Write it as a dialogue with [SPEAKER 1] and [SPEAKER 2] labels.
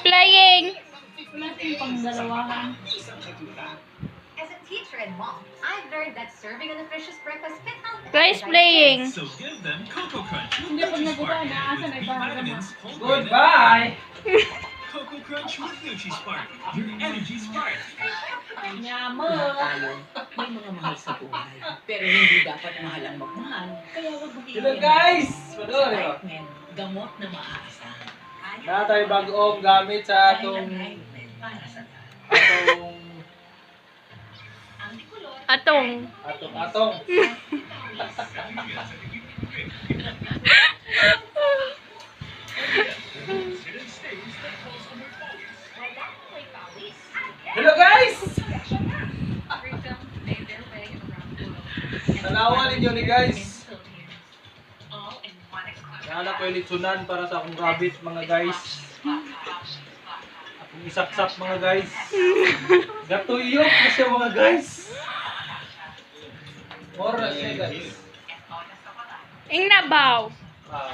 [SPEAKER 1] Playing.
[SPEAKER 2] Wala tayong pangdalawahan.
[SPEAKER 3] As a teacher and mom, I've learned that serving a nutritious breakfast can help.
[SPEAKER 1] Guys, playing.
[SPEAKER 4] So give them Cocoa Crunch with
[SPEAKER 2] Hindi ako
[SPEAKER 4] Nutri-Spark
[SPEAKER 2] naguba, naasan
[SPEAKER 4] with
[SPEAKER 2] ay
[SPEAKER 4] B
[SPEAKER 2] bahaga mo.
[SPEAKER 4] vitamins, whole grain,
[SPEAKER 5] Goodbye!
[SPEAKER 4] Cocoa Crunch with Nutri-Spark, your energy spark.
[SPEAKER 2] Nyamo.
[SPEAKER 6] Tayo, may mga mahal sa buhay. Pero hindi dapat mahal ang magmahal. Kaya huwag
[SPEAKER 5] Hello guys! Panood!
[SPEAKER 6] Vitamin, gamot na maaasahan.
[SPEAKER 5] Na tayo bagong gamit sa atong
[SPEAKER 6] Para sa lahat.
[SPEAKER 5] atong
[SPEAKER 1] Atong.
[SPEAKER 5] Hello guys! Tanawan ninyo ni guys. Naalala ko yung litsunan para sa akong rabbit mga guys. Akong isaksak mga guys. Gatuyok na siya mga guys. Mora siya guys.
[SPEAKER 1] Ing nabaw.
[SPEAKER 5] Wow.